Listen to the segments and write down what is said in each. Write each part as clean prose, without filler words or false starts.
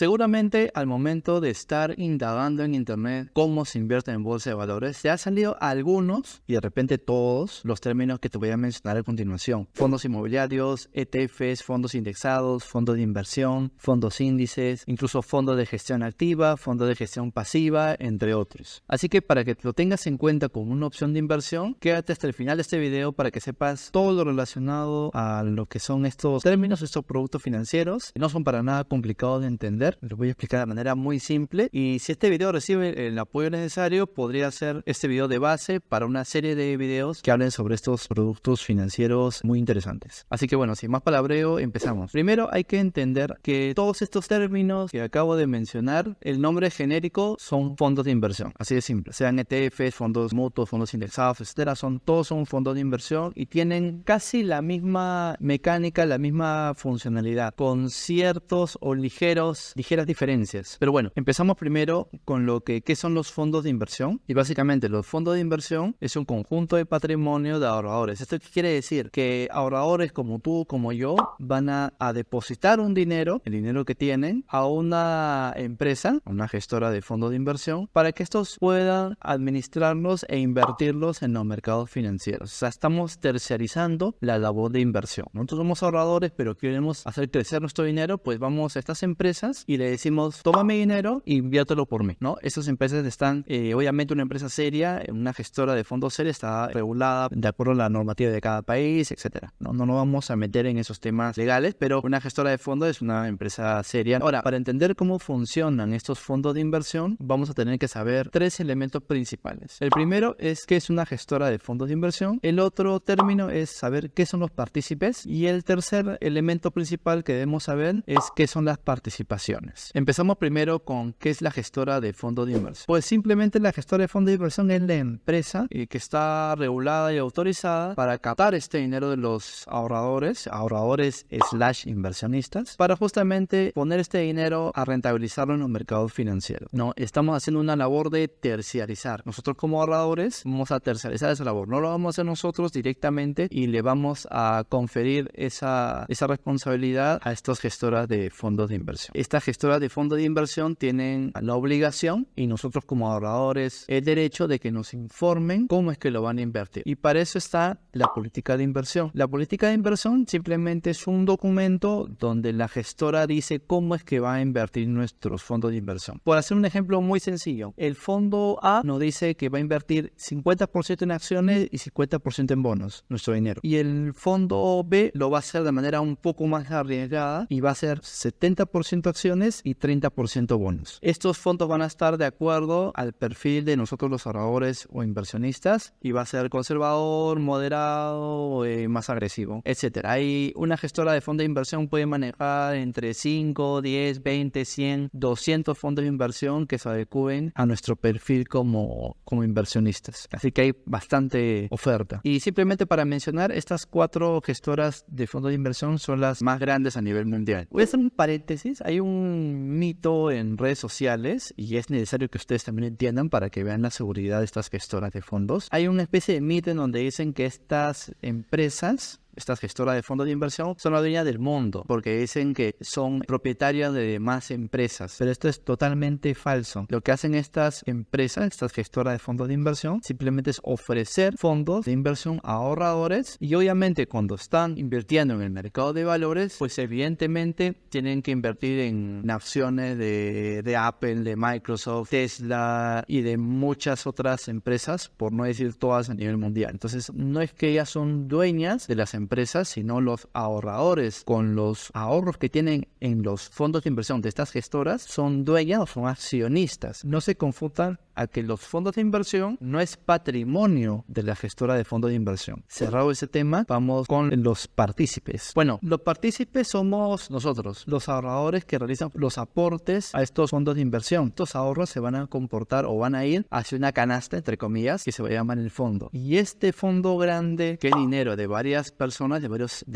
Seguramente al momento de estar indagando en internet cómo se invierte en bolsa de valores, te han salido algunos y de repente todos los términos que te voy a mencionar a continuación. Fondos inmobiliarios, ETFs, fondos indexados, fondos de inversión, fondos índices, incluso fondos de gestión activa, fondos de gestión pasiva, entre otros. Así que para que lo tengas en cuenta como una opción de inversión, quédate hasta el final de este video para que sepas todo lo relacionado a lo que son estos términos, estos productos financieros. No son para nada complicados de entender, lo voy a explicar de manera muy simple, y si este video recibe el apoyo necesario, podría ser este video de base para una serie de videos que hablen sobre estos productos financieros muy interesantes. Así que bueno, sin más palabreo, empezamos. Primero hay que entender que todos estos términos que acabo de mencionar, el nombre genérico son fondos de inversión, así de simple, sean ETFs, fondos mutuos, fondos indexados, etcétera, todos son fondos de inversión y tienen casi la misma mecánica, la misma funcionalidad, con ciertos o ligeras diferencias. Pero bueno, empezamos primero con ¿qué son los fondos de inversión? Y básicamente los fondos de inversión es un conjunto de patrimonio de ahorradores. ¿Esto qué quiere decir? Que ahorradores como tú, como yo, van a depositar un dinero, el dinero que tienen, a una empresa, una gestora de fondos de inversión, para que estos puedan administrarlos e invertirlos en los mercados financieros. O sea, estamos terciarizando la labor de inversión. Nosotros somos ahorradores, pero queremos hacer crecer nuestro dinero, pues vamos a estas empresas y le decimos, toma mi dinero e inviértelo por mí, ¿no? Estas empresas están, obviamente una empresa seria, una gestora de fondos seria, está regulada de acuerdo a la normativa de cada país, etcétera. No nos vamos a meter en esos temas legales, pero una gestora de fondos es una empresa seria. Ahora, para entender cómo funcionan estos fondos de inversión, vamos a tener que saber tres elementos principales. El primero es qué es una gestora de fondos de inversión. El otro término es saber qué son los partícipes. Y el tercer elemento principal que debemos saber es qué son las participaciones. Empezamos primero con qué es la gestora de fondos de inversión. Pues simplemente la gestora de fondos de inversión es la empresa que está regulada y autorizada para captar este dinero de los ahorradores / inversionistas, para justamente poner este dinero a rentabilizarlo en los mercados financieros. No, estamos haciendo una labor de terciarizar. Nosotros como ahorradores vamos a terciarizar esa labor. No lo vamos a hacer nosotros directamente y le vamos a conferir esa responsabilidad a estas gestoras de fondos de inversión. Estas gestoras de fondos de inversión tienen la obligación, y nosotros como ahorradores el derecho, de que nos informen cómo es que lo van a invertir. Y para eso está la política de inversión. La política de inversión simplemente es un documento donde la gestora dice cómo es que va a invertir nuestros fondos de inversión. Por hacer un ejemplo muy sencillo, el fondo A nos dice que va a invertir 50% en acciones y 50% en bonos, nuestro dinero. Y el fondo B lo va a hacer de manera un poco más arriesgada y va a ser 70% acciones y 30% bonos. Estos fondos van a estar de acuerdo al perfil de nosotros los ahorradores o inversionistas, y va a ser conservador, moderado, más agresivo, etcétera. Hay una gestora de fondos de inversión puede manejar entre 5, 10, 20, 100, 200 fondos de inversión que se adecúen a nuestro perfil como inversionistas. Así que hay bastante oferta. Y simplemente para mencionar, estas 4 gestoras de fondos de inversión son las más grandes a nivel mundial. Voy a hacer un paréntesis. Hay un mito en redes sociales, y es necesario que ustedes también entiendan para que vean la seguridad de estas gestoras de fondos. Hay una especie de mito en donde dicen que estas empresas, estas gestoras de fondos de inversión, son la dueña del mundo, porque dicen que son propietarias de demás empresas. Pero esto es totalmente falso. Lo que hacen estas empresas, estas gestoras de fondos de inversión, simplemente es ofrecer fondos de inversión a ahorradores, y obviamente cuando están invirtiendo en el mercado de valores, pues evidentemente tienen que invertir en acciones de Apple, de Microsoft, Tesla y de muchas otras empresas, por no decir todas a nivel mundial. Entonces no es que ellas son dueñas de las empresas, sino los ahorradores, con los ahorros que tienen en los fondos de inversión de estas gestoras, son dueñas o son accionistas. No se confundan a que los fondos de inversión no es patrimonio de la gestora de fondos de inversión. Cerrado ese tema, vamos con los partícipes. Bueno, los partícipes somos nosotros, los ahorradores que realizan los aportes a estos fondos de inversión. Estos ahorros se van a comportar o van a ir hacia una canasta, entre comillas, que se va a llamar el fondo. Y este fondo grande, que es dinero de varias personas, de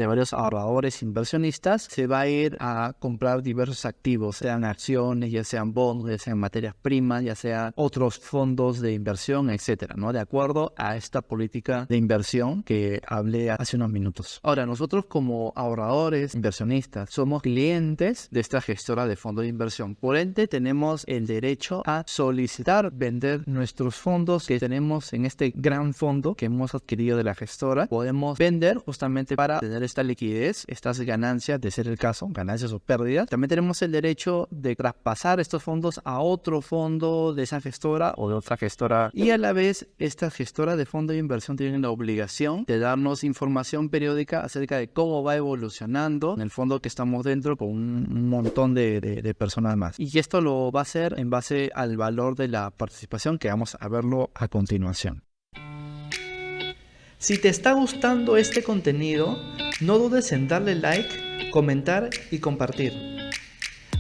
varios ahorradores inversionistas, se va a ir a comprar diversos activos, sean acciones, ya sean bonos, ya sean materias primas, ya sea otro otros fondos de inversión, etcétera, ¿no? De acuerdo a esta política de inversión que hablé hace unos minutos. Ahora, nosotros como ahorradores, inversionistas, somos clientes de esta gestora de fondos de inversión. Por ende, tenemos el derecho a solicitar vender nuestros fondos que tenemos en este gran fondo que hemos adquirido de la gestora. Podemos vender justamente para tener esta liquidez, estas ganancias, de ser el caso, ganancias o pérdidas. También tenemos el derecho de traspasar estos fondos a otro fondo de esa gestora o de otra gestora. Y a la vez, esta gestora de fondo de inversión tiene la obligación de darnos información periódica acerca de cómo va evolucionando en el fondo que estamos dentro con un montón de personas más. Y esto lo va a hacer en base al valor de la participación, que vamos a verlo a continuación. Si te está gustando este contenido, no dudes en darle like, comentar y compartir.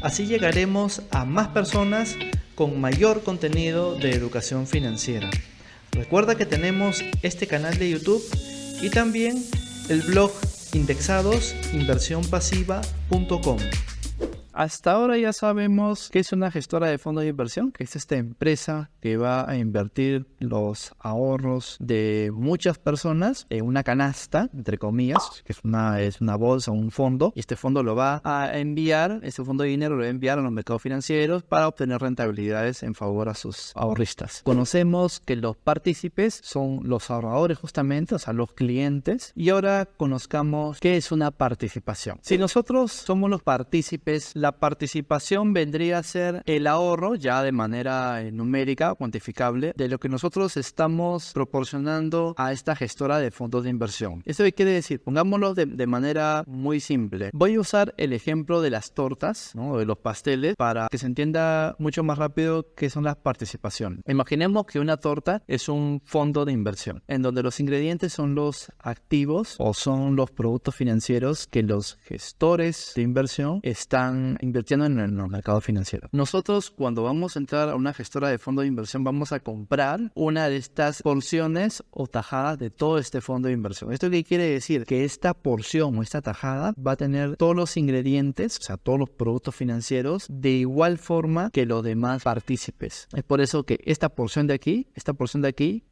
Así llegaremos a más personas con mayor contenido de educación financiera. Recuerda que tenemos este canal de YouTube y también el blog indexadosinversionpasiva.com. Hasta ahora ya sabemos qué es una gestora de fondos de inversión, que es esta empresa que va a invertir los ahorros de muchas personas en una canasta, entre comillas, que es una bolsa o un fondo, y este fondo lo va a enviar, este fondo de dinero lo va a enviar a los mercados financieros para obtener rentabilidades en favor a sus ahorristas. Conocemos que los partícipes son los ahorradores justamente, o sea, los clientes, y ahora conozcamos qué es una participación. Si nosotros somos los partícipes, la participación vendría a ser el ahorro ya de manera numérica, cuantificable, de lo que nosotros estamos proporcionando a esta gestora de fondos de inversión. ¿Esto qué quiere decir? Pongámoslo de manera muy simple. Voy a usar el ejemplo de las tortas, ¿no? De los pasteles, para que se entienda mucho más rápido qué son las participaciones. Imaginemos que una torta es un fondo de inversión, en donde los ingredientes son los activos o son los productos financieros que los gestores de inversión están invirtiendo en los mercados financieros. Nosotros, cuando vamos a entrar a una gestora de fondo de inversión, vamos a comprar una de estas porciones o tajadas de todo este fondo de inversión. ¿Esto qué quiere decir? Que esta porción o esta tajada va a tener todos los ingredientes, o sea, todos los productos financieros, de igual forma que los demás partícipes. Es por eso que esta porción de aquí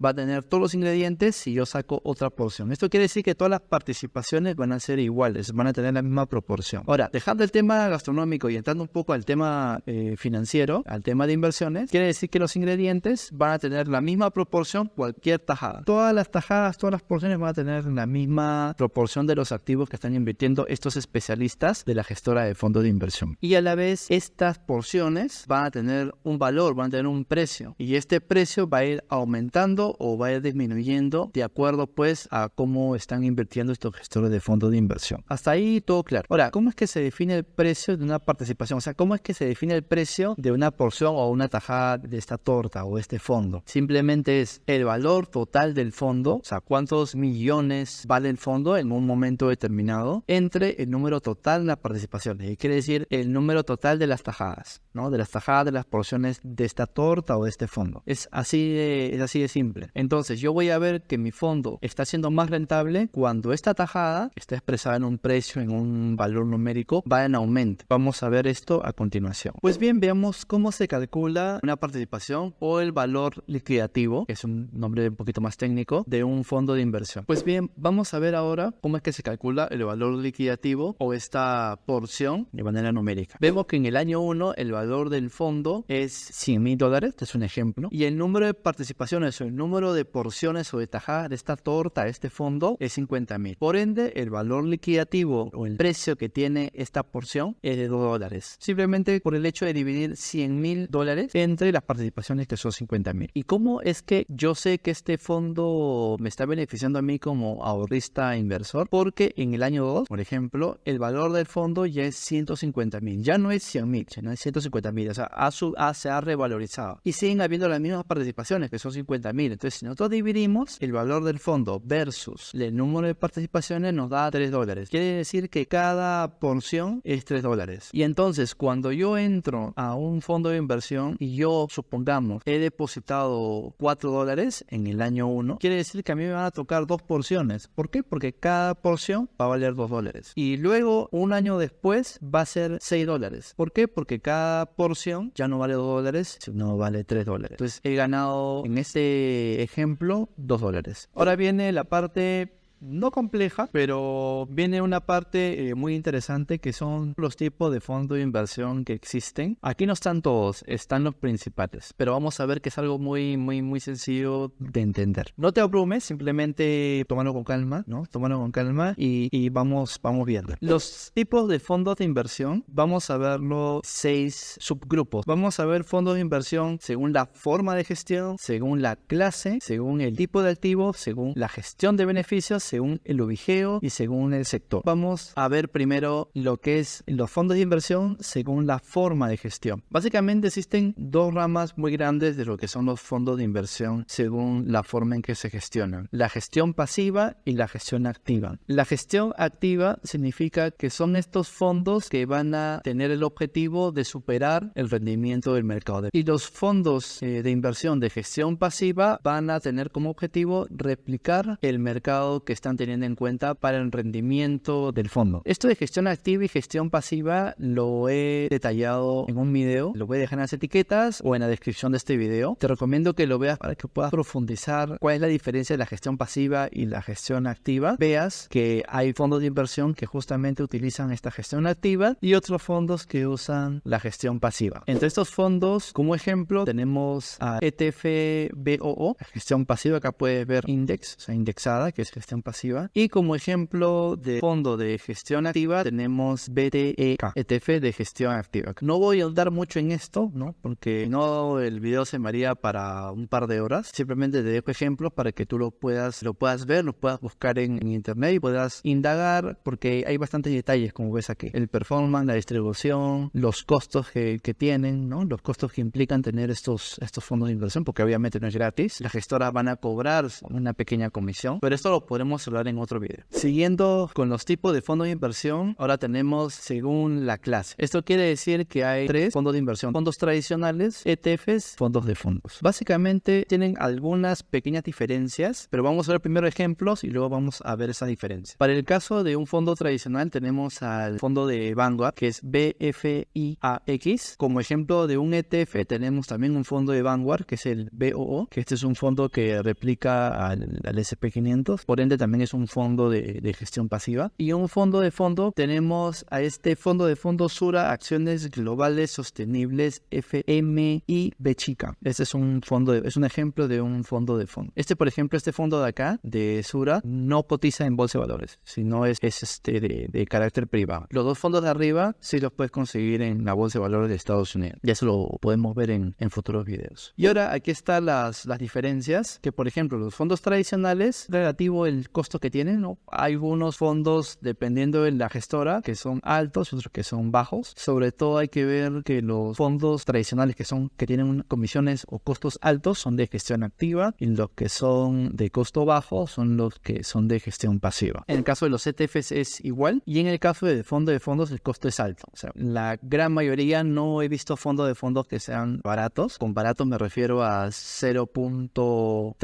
va a tener todos los ingredientes si yo saco otra porción. Esto quiere decir que todas las participaciones van a ser iguales, van a tener la misma proporción. Ahora, dejando el tema gastronómico y entrando un poco al tema financiero, al tema de inversiones, quiere decir que los ingredientes van a tener la misma proporción cualquier tajada. Todas las tajadas, todas las porciones van a tener la misma proporción de los activos que están invirtiendo estos especialistas de la gestora de fondos de inversión. Y a la vez, estas porciones van a tener un valor, van a tener un precio. Y este precio va a ir aumentando o va a ir disminuyendo de acuerdo pues a cómo están invirtiendo estos gestores de fondos de inversión. Hasta ahí todo claro. Ahora, ¿cómo es que se define el precio de una participación? O sea, ¿cómo es que se define el precio de una porción o una tajada de esta torta o este fondo? Simplemente es el valor total del fondo, o sea, cuántos millones vale el fondo en un momento determinado, entre el número total de las participaciones. Y quiere decir el número total de las tajadas, ¿no? De las tajadas de las porciones de esta torta o de este fondo. Es así de simple. Entonces, yo voy a ver que mi fondo está siendo más rentable cuando esta tajada está expresada en un precio, en un valor numérico, va en aumento. Vamos a ver esto a continuación. Pues bien, veamos cómo se calcula una participación o el valor liquidativo, que es un nombre un poquito más técnico, de un fondo de inversión. Pues bien, vamos a ver ahora cómo es que se calcula el valor liquidativo o esta porción de manera numérica. Vemos que en el año 1 el valor del fondo es $100,000, este es un ejemplo, y el número de participaciones o el número de porciones o de tajadas de esta torta, este fondo, es 50,000. Por ende, el valor liquidativo o el precio que tiene esta porción es de $2. Simplemente por el hecho de dividir $100,000 entre las participaciones, que son 50,000. ¿Y cómo es que yo sé que este fondo me está beneficiando a mí como ahorrista inversor? Porque en el año 2, por ejemplo, el valor del fondo ya es 150,000. Ya no es 100,000, sino es 150,000. O sea, se ha revalorizado. Y siguen habiendo las mismas participaciones, que son 50,000. Entonces, si nosotros dividimos el valor del fondo versus el número de participaciones, nos da $3. Quiere decir que cada porción es $3. Y entonces, cuando yo entro a un fondo de inversión y yo, supongamos, he depositado $4 en el año 1, quiere decir que a mí me van a tocar 2 porciones. ¿Por qué? Porque cada porción va a valer $2. Y luego, un año después, va a ser $6. ¿Por qué? Porque cada porción ya no vale $2, sino vale $3. Entonces, he ganado en este ejemplo $2. Ahora viene la parte no compleja, pero viene una parte muy interesante, que son los tipos de fondos de inversión que existen. Aquí no están todos, están los principales, pero vamos a ver que es algo muy sencillo de entender. No te abrumes, simplemente tómalo con calma, ¿no? Tómalo con calma y vamos viendo. Los tipos de fondos de inversión, vamos a verlo 6 subgrupos. Vamos a ver fondos de inversión según la forma de gestión, según la clase, según el tipo de activo, según la gestión de beneficios, según el ubiceo y según el sector. Vamos a ver primero lo que es los fondos de inversión según la forma de gestión. Básicamente existen 2 ramas muy grandes de lo que son los fondos de inversión según la forma en que se gestionan: la gestión pasiva y la gestión activa. La gestión activa significa que son estos fondos que van a tener el objetivo de superar el rendimiento del mercado. Y los fondos de inversión de gestión pasiva van a tener como objetivo replicar el mercado que están teniendo en cuenta para el rendimiento del fondo. Esto de gestión activa y gestión pasiva lo he detallado en un video. Lo voy a dejar en las etiquetas o en la descripción de este video. Te recomiendo que lo veas para que puedas profundizar cuál es la diferencia de la gestión pasiva y la gestión activa. Veas que hay fondos de inversión que justamente utilizan esta gestión activa y otros fondos que usan la gestión pasiva. Entre estos fondos, como ejemplo, tenemos a ETF BOO, la gestión pasiva. Acá puedes ver index, o sea, indexada, que es gestión pasiva. Y como ejemplo de fondo de gestión activa tenemos BTEK, ETF de gestión activa. No voy a ahondar mucho en esto, ¿no? Porque no, el video se me haría para un par de horas. Simplemente te dejo ejemplos para que tú lo puedas ver, lo puedas buscar en internet y puedas indagar, porque hay bastantes detalles, como ves aquí. El performance, la distribución, los costos que tienen, ¿no? Los costos que implican tener estos fondos de inversión, porque obviamente no es gratis. Las gestoras van a cobrar una pequeña comisión, pero esto lo podemos hablar en otro video. Siguiendo con los tipos de fondos de inversión, ahora tenemos según la clase. Esto quiere decir que hay 3 fondos de inversión: fondos tradicionales, ETFs, fondos de fondos. Básicamente tienen algunas pequeñas diferencias, pero vamos a ver primero ejemplos y luego vamos a ver esas diferencias. Para el caso de un fondo tradicional tenemos al fondo de Vanguard, que es BFIAX. Como ejemplo de un ETF tenemos también un fondo de Vanguard, que es el BOO, que este es un fondo que replica al SP500, por ende también es un fondo de gestión pasiva. Y un fondo de fondo tenemos a este fondo de fondo Sura Acciones Globales Sostenibles FMIB chica. Este es un fondo es un ejemplo de un fondo de fondo. Por ejemplo, este fondo de acá de Sura no cotiza en bolsa de valores, sino es de carácter privado. Los 2 fondos de arriba sí los puedes conseguir en la bolsa de valores de Estados Unidos. Ya eso lo podemos ver en futuros videos. Y ahora aquí están las diferencias, que por ejemplo los fondos tradicionales, relativo el costo que tienen, ¿no? Hay algunos fondos, dependiendo de la gestora, que son altos y otros que son bajos. Sobre todo hay que ver que los fondos tradicionales que tienen comisiones o costos altos son de gestión activa, y los que son de costo bajo son los que son de gestión pasiva. En el caso de los ETFs es igual, y en el caso de fondo de fondos el costo es alto. O sea, la gran mayoría, no he visto fondos de fondos que sean baratos. Con baratos me refiero a 0.3%,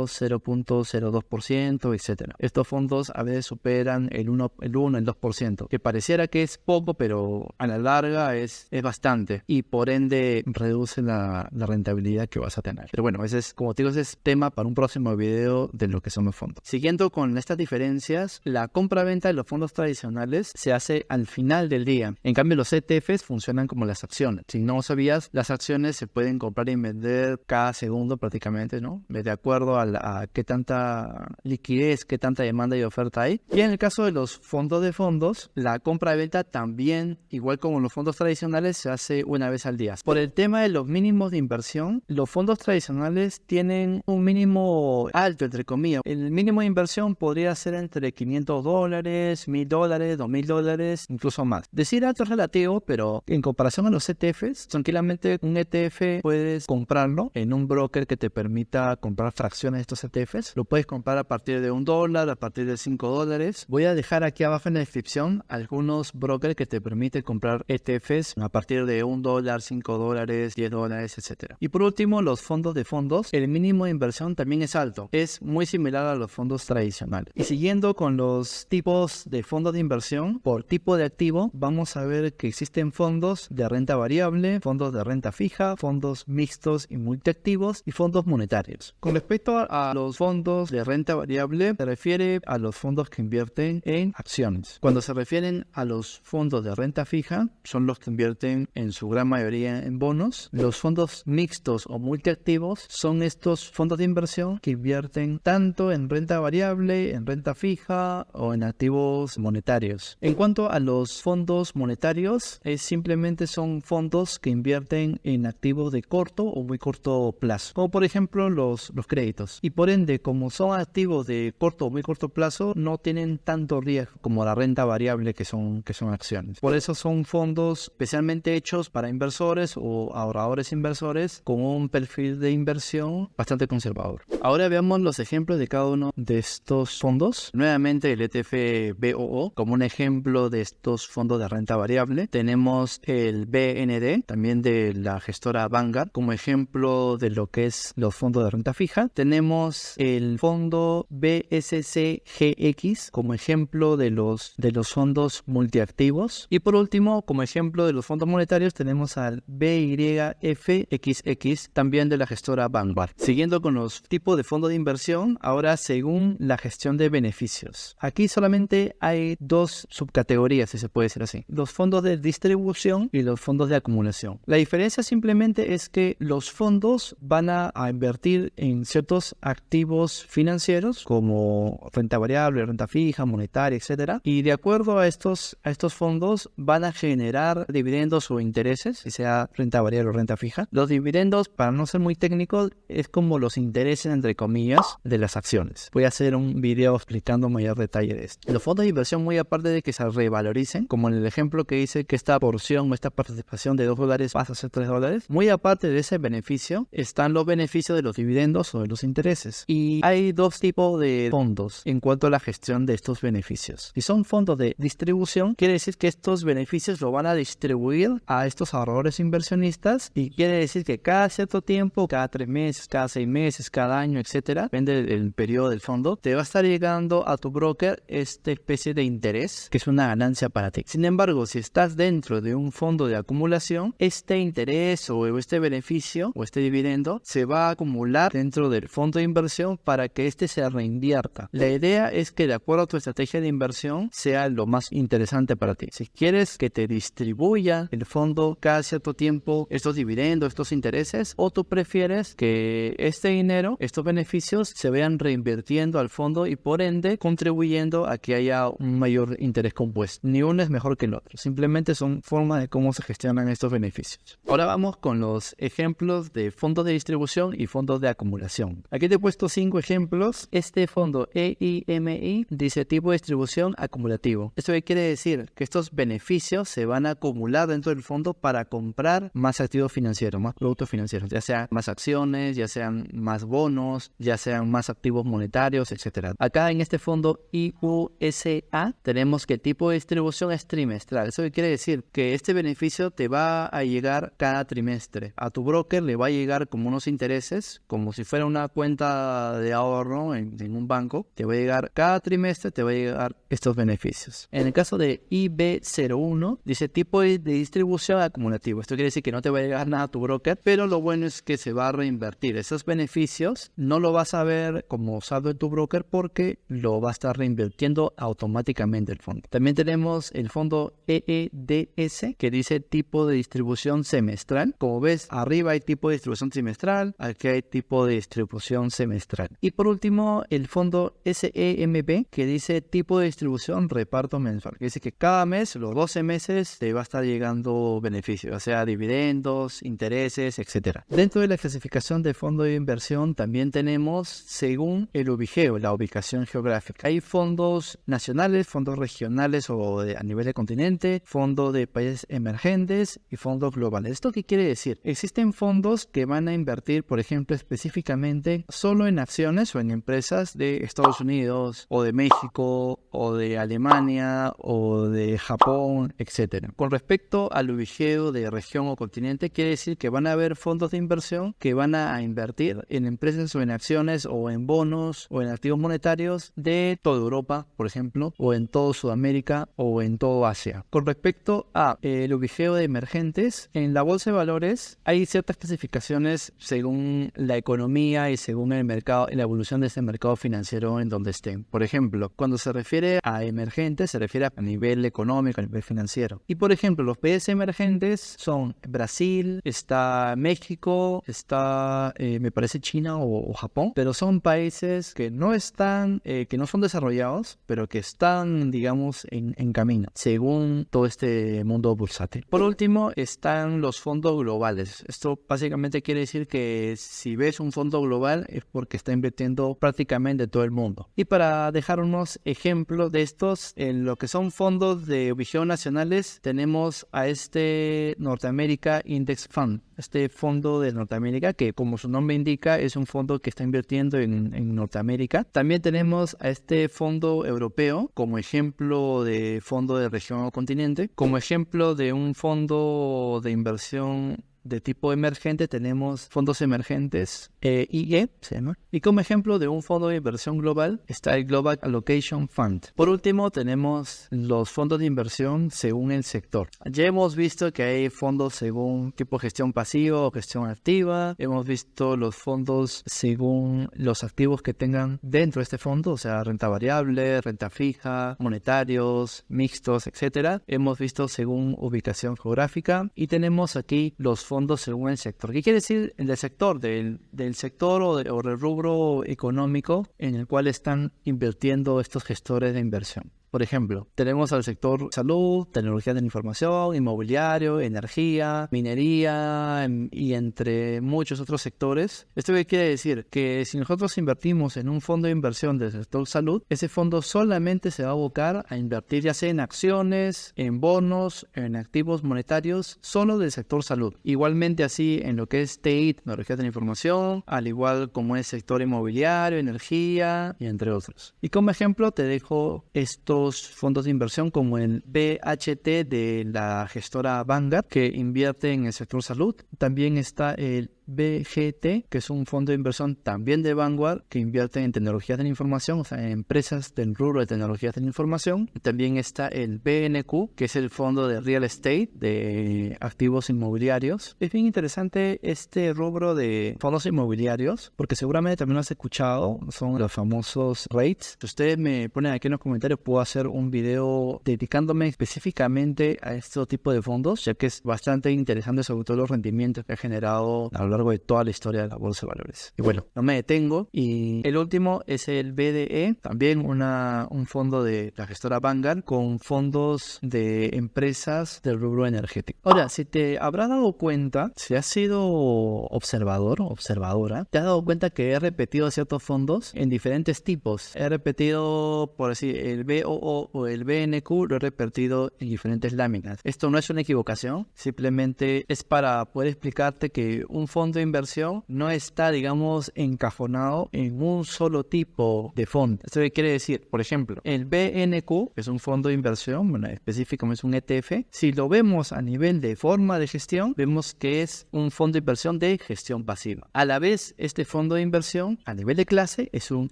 0.02%, etcétera. Estos fondos a veces superan el 1, el 2%, que pareciera que es poco, pero a la larga es bastante, y por ende reduce la rentabilidad que vas a tener. Pero bueno, ese es, como te digo, ese es tema para un próximo video de lo que son los fondos. Siguiendo con estas diferencias, la compra-venta de los fondos tradicionales se hace al final del día. En cambio, los ETFs funcionan como las acciones. Si no sabías, las acciones se pueden comprar y vender cada segundo prácticamente, ¿no? De acuerdo a qué tanta liquidez, qué tanta demanda y oferta hay. Y en el caso de los fondos de fondos, la compra y venta también, igual como los fondos tradicionales, se hace una vez al día. Por el tema de los mínimos de inversión, los fondos tradicionales tienen un mínimo alto, entre comillas. El mínimo de inversión podría ser entre $500, $1,000, $2,000, incluso más. Decir alto es relativo, pero en comparación a los ETFs, tranquilamente un ETF puedes comprarlo en un broker que te permita comprar fracciones de estos ETFs. Lo puedes comprar a partir partir de $1, a partir de $5. Voy a dejar aquí abajo en la descripción algunos brokers que te permiten comprar ETFs a partir de $1, $5, $10, etc. Y por último, los fondos de fondos. El mínimo de inversión también es alto. Es muy similar a los fondos tradicionales. Y siguiendo con los tipos de fondos de inversión, por tipo de activo, vamos a ver que existen fondos de renta variable, fondos de renta fija, fondos mixtos y multiactivos y fondos monetarios. Con respecto a los fondos de renta variable, se refiere a los fondos que invierten en acciones. Cuando se refieren a los fondos de renta fija, son los que invierten en su gran mayoría en bonos. Los fondos mixtos o multiactivos son estos fondos de inversión que invierten tanto en renta variable, en renta fija o en activos monetarios. En cuanto a los fondos monetarios, simplemente son fondos que invierten en activos de corto o muy corto plazo, como por ejemplo los créditos. Y por ende, como son activos de corto o muy corto plazo, no tienen tanto riesgo como la renta variable que son acciones. Por eso son fondos especialmente hechos para inversores o ahorradores inversores con un perfil de inversión bastante conservador. Ahora veamos los ejemplos de cada uno de estos fondos. Nuevamente el ETF BOO como un ejemplo de estos fondos de renta variable. Tenemos el BND, también de la gestora Vanguard, como ejemplo de lo que es los fondos de renta fija. Tenemos el fondo BSCGX como ejemplo de los fondos multiactivos. Y por último, como ejemplo de los fondos monetarios, tenemos al BYFXX, también de la gestora Vanguard. Siguiendo con los tipos de fondos de inversión, ahora según la gestión de beneficios. Aquí solamente hay dos subcategorías, si se puede decir así: los fondos de distribución y los fondos de acumulación. La diferencia simplemente es que los fondos van a invertir en ciertos activos financieros como renta variable, renta fija, monetaria, etcétera, y de acuerdo a estos fondos van a generar dividendos o intereses, si sea renta variable o renta fija. Los dividendos, para no ser muy técnico, es como los intereses entre comillas de las acciones. Voy a hacer un video explicando mayor detalle de esto. Los fondos de inversión, muy aparte de que se revaloricen, como en el ejemplo que dice que esta porción o esta participación de $2 pasa a ser $3, muy aparte de ese beneficio están los beneficios de los dividendos o de los intereses. Y hay dos tipos de fondos en cuanto a la gestión de estos beneficios. Si son fondos de distribución, quiere decir que estos beneficios lo van a distribuir a estos ahorradores inversionistas, y quiere decir que cada cierto tiempo, cada 3 meses, cada 6 meses, cada año, etcétera, depende del periodo del fondo, te va a estar llegando a tu broker esta especie de interés que es una ganancia para ti. Sin embargo, si estás dentro de un fondo de acumulación, este interés o este beneficio o este dividendo se va a acumular dentro del fondo de inversión para que este se reinvierta. La idea es que de acuerdo a tu estrategia de inversión sea lo más interesante para ti. Si quieres que te distribuya el fondo cada cierto tiempo estos dividendos, estos intereses, o tú prefieres que este dinero, estos beneficios se vayan reinvirtiendo al fondo y por ende contribuyendo a que haya un mayor interés compuesto. Ni uno es mejor que el otro, simplemente son formas de cómo se gestionan estos beneficios. Ahora vamos con los ejemplos de fondos de distribución y fondos de acumulación. Aquí te he puesto 5 ejemplos. Este fondo EIMI dice tipo de distribución acumulativo. ¿Esto qué quiere decir? Que estos beneficios se van a acumular dentro del fondo para comprar más activos financieros, más productos financieros, ya sean más acciones, ya sean más bonos, ya sean más activos monetarios, etc. Acá en este fondo IUSA tenemos que el tipo de distribución es trimestral. ¿Eso qué quiere decir? Que este beneficio te va a llegar cada trimestre. A tu broker le va a llegar como unos intereses, como si fuera una cuenta de ahorro en un banco. Te va a llegar cada trimestre, te va a llegar estos beneficios. En el caso de IB01 dice tipo de distribución acumulativo. Esto quiere decir que no te va a llegar nada a tu broker, pero lo bueno es que se va a reinvertir. Esos beneficios no lo vas a ver como saldo en tu broker porque lo va a estar reinvirtiendo automáticamente el fondo. También tenemos el fondo EEDS que dice tipo de distribución semestral. Como ves, arriba hay tipo de distribución trimestral, aquí hay tipo de distribución semestral. Y por último, el fondo SEMB que dice tipo de distribución reparto mensual, que dice que cada mes, los 12 meses, te va a estar llegando beneficios, o sea, dividendos, intereses, etc. Dentro de la clasificación de fondo de inversión también tenemos según el ubigeo, la ubicación geográfica. Hay fondos nacionales, fondos regionales o a nivel de continente, fondos de países emergentes y fondos globales. ¿Esto qué quiere decir? Existen fondos que van a invertir, por ejemplo, específicamente solo en acciones o en empresas empresas de Estados Unidos o de México o de Alemania o de Japón, etcétera. Con respecto al ubiceo de región o continente, quiere decir que van a haber fondos de inversión que van a invertir en empresas o en acciones o en bonos o en activos monetarios de toda Europa, por ejemplo, o en toda Sudamérica o en todo Asia. Con respecto a el ubiceo de emergentes, en la bolsa de valores hay ciertas clasificaciones según la economía y según el mercado y la evolución de ese mercado financiero en donde estén. Por ejemplo, cuando se refiere a emergentes, se refiere a nivel económico, a nivel financiero. Y por ejemplo, los países emergentes son Brasil, está México, está me parece China o Japón, pero son países que no están, que no son desarrollados, pero que están, digamos, en camino, según todo este mundo bursátil. Por último, están los fondos globales. Esto básicamente quiere decir que si ves un fondo global es porque está invirtiendo prácticamente todo el mundo. Y para dejar unos ejemplos de estos, en lo que son fondos de ubiceo nacionales, tenemos a este Norteamérica Index Fund, este fondo de Norteamérica que, como su nombre indica, es un fondo que está invirtiendo en Norteamérica. También tenemos a este fondo europeo como ejemplo de fondo de región o continente. Como ejemplo de un fondo de inversión de tipo emergente tenemos fondos emergentes IE, se llama. Y como ejemplo de un fondo de inversión global está el Global Allocation Fund. Por último tenemos los fondos de inversión según el sector. Ya hemos visto que hay fondos según tipo gestión pasiva o gestión activa. Hemos visto los fondos según los activos que tengan dentro de este fondo, o sea, renta variable, renta fija, monetarios, mixtos, etc. Hemos visto según ubicación geográfica y tenemos aquí los fondos según el sector. ¿Qué quiere decir el sector? Del sector o del rubro económico en el cual están invirtiendo estos gestores de inversión. Por ejemplo, tenemos al sector salud, tecnología de la información, inmobiliario, energía, minería y entre muchos otros sectores. ¿Esto qué quiere decir? Que si nosotros invertimos en un fondo de inversión del sector salud, ese fondo solamente se va a abocar a invertir ya sea en acciones, en bonos, en activos monetarios, solo del sector salud. Igualmente así en lo que es TI, tecnología de la información, al igual como es sector inmobiliario, energía y entre otros. Y como ejemplo te dejo estos fondos de inversión como el BHT de la gestora Vanguard que invierte en el sector salud. También está el BGT, que es un fondo de inversión también de Vanguard que invierte en tecnologías de la información, o sea, en empresas del rubro de tecnologías de la información. También está el BNQ, que es el fondo de real estate, de activos inmobiliarios. Es bien interesante este rubro de fondos inmobiliarios, porque seguramente también lo has escuchado, son los famosos REITs. Si ustedes me ponen aquí en los comentarios, puedo hacer un video dedicándome específicamente a este tipo de fondos, ya que es bastante interesante sobre todo los rendimientos que ha generado a lo largo de toda la historia de la bolsa de valores. Y bueno, no me detengo. Y el último es el BDE, también un fondo de la gestora Vanguard con fondos de empresas del rubro energético. Ahora, si te habrás dado cuenta, si has sido observador o observadora, te has dado cuenta que he repetido ciertos fondos en diferentes tipos. He repetido, por decir, el BOO o el BNQ, lo he repetido en diferentes láminas. Esto no es una equivocación, simplemente es para poder explicarte que un fondo de inversión no está, digamos, encajonado en un solo tipo de fondo. ¿Esto qué quiere decir? Por ejemplo, el BNQ es un fondo de inversión, bueno, específicamente es un ETF. Si lo vemos a nivel de forma de gestión, vemos que es un fondo de inversión de gestión pasiva. A la vez, este fondo de inversión a nivel de clase es un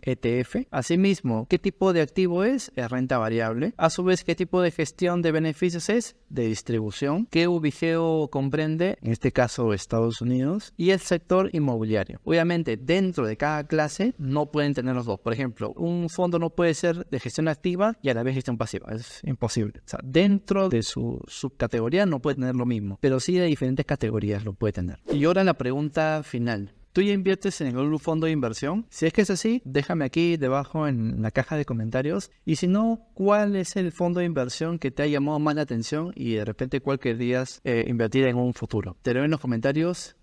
ETF. Asimismo, ¿qué tipo de activo es? Es renta variable. A su vez, ¿qué tipo de gestión de beneficios es? De distribución. ¿Qué ubiceo comprende? En este caso, Estados Unidos. Y el sector inmobiliario. Obviamente, dentro de cada clase no pueden tener los dos. Por ejemplo, un fondo no puede ser de gestión activa y a la vez gestión pasiva. Es imposible. O sea, dentro de su subcategoría no puede tener lo mismo, pero sí de diferentes categorías lo puede tener. Y ahora la pregunta final. ¿Tú ya inviertes en algún fondo de inversión? Si es que es así, déjame aquí debajo en la caja de comentarios. Y si no, ¿cuál es el fondo de inversión que te ha llamado más la atención y de repente cuál querrías invertir en un futuro? Te lo veo en los comentarios.